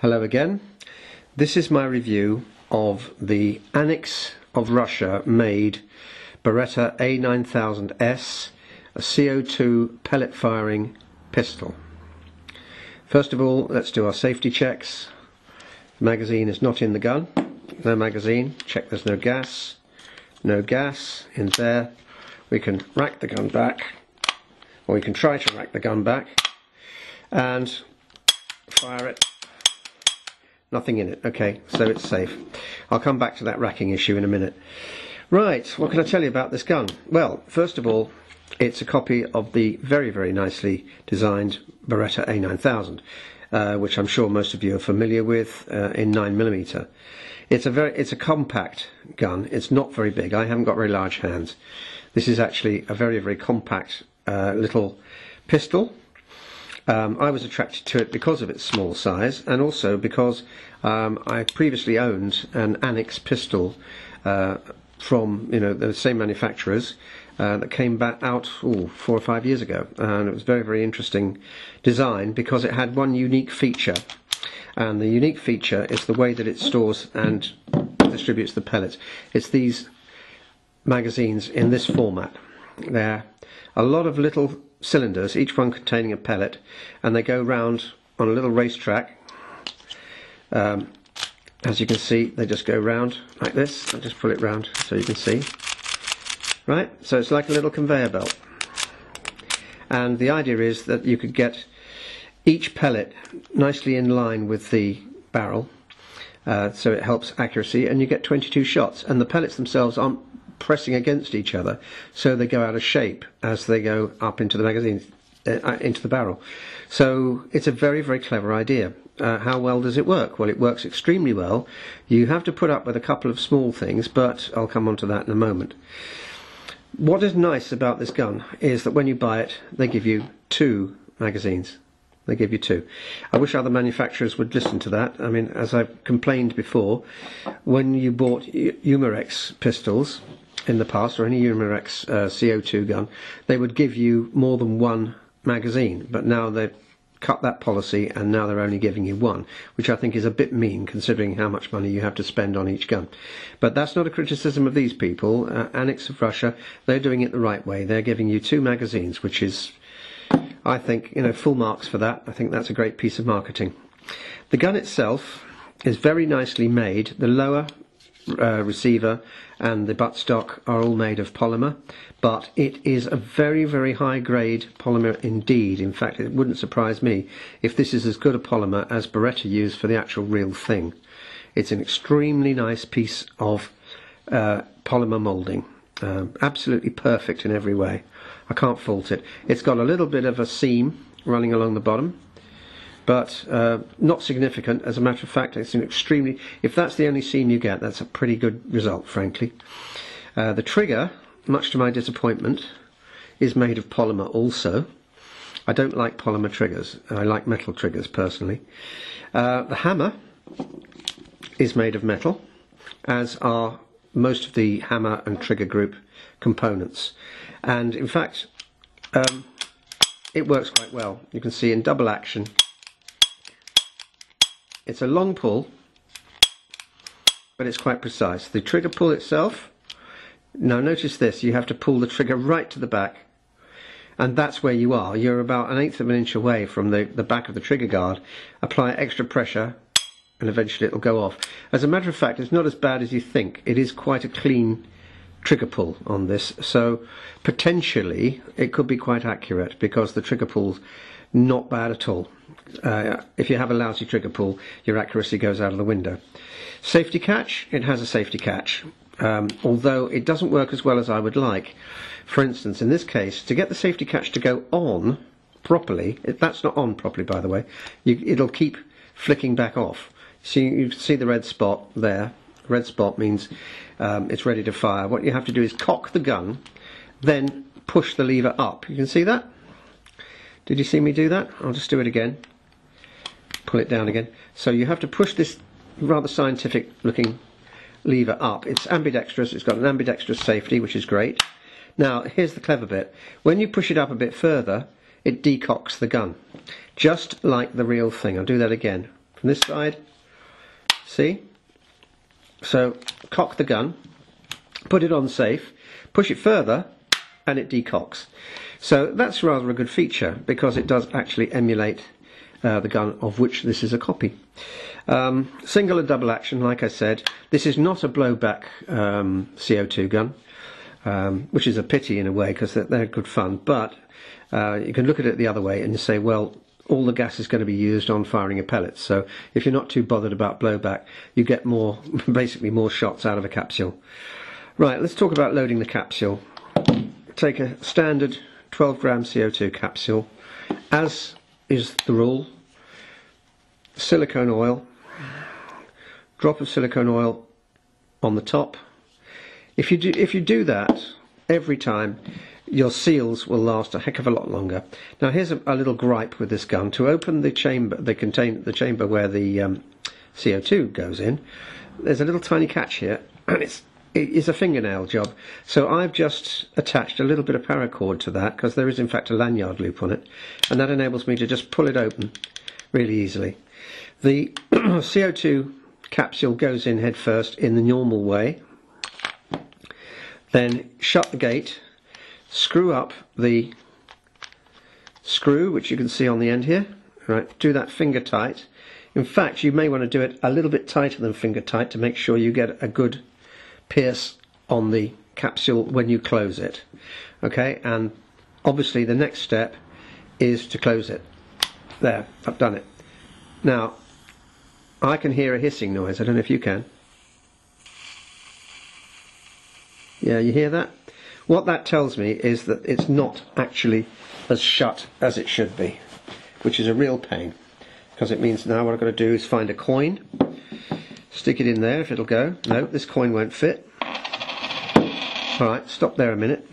Hello again. This is my review of the Anics of Russia made Beretta A-9000S, a CO2 pellet firing pistol. First of all, let's do our safety checks. The magazine is not in the gun. No magazine. Check there's no gas. No gas in there. We can rack the gun back, or we can try to rack the gun back and fire it. Nothing in it. Okay, so it's safe. I'll come back to that racking issue in a minute. Right, what can I tell you about this gun? Well, first of all, it's a copy of the very, very nicely designed Beretta A-9000, which I'm sure most of you are familiar with, in 9mm. It's a compact gun. It's not very big. I haven't got very large hands. This is actually a very, very compact little pistol. I was attracted to it because of its small size, and also because I previously owned an Anics pistol from the same manufacturers that came back out 4 or 5 years ago, and it was very, very interesting design because it had one unique feature, and the unique feature is the way that it stores and distributes the pellets. It's these magazines in this format. They're a lot of little cylinders, each one containing a pellet, and they go round on a little racetrack. As you can see, they just go round like this. I'll just pull it round so you can see. Right, so it's like a little conveyor belt, and the idea is that you could get each pellet nicely in line with the barrel, so it helps accuracy, and you get 22 shots, and the pellets themselves aren't pressing against each other, so they go out of shape as they go up into the magazine, into the barrel. So it's a very, very clever idea. How well does it work? Well, it works extremely well. You have to put up with a couple of small things, but I'll come on to that in a moment. What is nice about this gun is that when you buy it, they give you 2 magazines. They give you 2. I wish other manufacturers would listen to that. I mean, as I've complained before, when you bought Umarex pistols in the past, or any Umarex CO2 gun, they would give you more than 1 magazine, but now they've cut that policy, and now they're only giving you 1, which I think is a bit mean considering how much money you have to spend on each gun. But that's not a criticism of these people. Anics of Russia, they're doing it the right way. They're giving you 2 magazines, which is, I think, full marks for that. I think that's a great piece of marketing. The gun itself is very nicely made. The lower receiver and the buttstock are all made of polymer, but it is a very, very high grade polymer indeed. In fact, it wouldn't surprise me if this is as good a polymer as Beretta used for the actual real thing. It's an extremely nice piece of polymer moulding, absolutely perfect in every way. I can't fault it. It's got a little bit of a seam running along the bottom, but not significant. As a matter of fact, it's an extremely, if that's the only seam you get, that's a pretty good result, frankly. The trigger, much to my disappointment, is made of polymer also. I don't like polymer triggers. I like metal triggers personally. The hammer is made of metal, as are most of the hammer and trigger group components, and in fact it works quite well. You can see in double action. It's a long pull, but it's quite precise. The trigger pull itself, now notice this, you have to pull the trigger right to the back, and that's where you are. You're about 1/8 of an inch away from the back of the trigger guard. Apply extra pressure and eventually it'll go off. As a matter of fact, it's not as bad as you think. It is quite a clean trigger pull on this, so potentially it could be quite accurate because the trigger pull's not bad at all. If you have a lousy trigger pull, your accuracy goes out of the window. Safety catch, it has a safety catch, although it doesn't work as well as I would like. For instance, in this case, to get the safety catch to go on properly, that's not on properly by the way, it'll keep flicking back off. So you see the red spot there. Red spot means it's ready to fire. What you have to do is cock the gun, then push the lever up. You can see that? Did you see me do that? I'll just do it again. Pull it down again. So you have to push this rather scientific looking lever up. It's ambidextrous. It's got an ambidextrous safety, which is great. Now here's the clever bit. When you push it up a bit further, it decocks the gun, just like the real thing. I'll do that again. from this side. See? So cock the gun, put it on safe, push it further, and it decocks. So that's rather a good feature, because it does actually emulate the gun of which this is a copy. Single and double action, like I said. This is not a blowback CO2 gun, which is a pity in a way, because they're good fun, but you can look at it the other way and say, well, all the gas is going to be used on firing a pellet, so if you're not too bothered about blowback, you get more, basically more shots out of a capsule. Right, let's talk about loading the capsule. Take a standard 12 gram CO2 capsule, as is the rule. Silicone oil, drop of silicone oil on the top. If you do that every time, your seals will last a heck of a lot longer. Now here's a little gripe with this gun. To open the chamber, the chamber where the CO2 goes in, there's a little tiny catch here, and it is a fingernail job. So I've just attached a little bit of paracord to that, because there is in fact a lanyard loop on it, and that enables me to just pull it open really easily. The CO2 capsule goes in head first in the normal way. Then shut the gate, screw up the screw, which you can see on the end here. Right, do that finger tight. In fact, you may want to do it a little bit tighter than finger tight to make sure you get a good pierce on the capsule when you close it. Okay, and obviously the next step is to close it. There, I've done it. Now, I can hear a hissing noise. I don't know if you can. Yeah, you hear that? What that tells me is that it's not actually as shut as it should be, which is a real pain, because it means now what I've got to do is find a coin, stick it in there if it'll go. No, this coin won't fit. Alright, stop there a minute.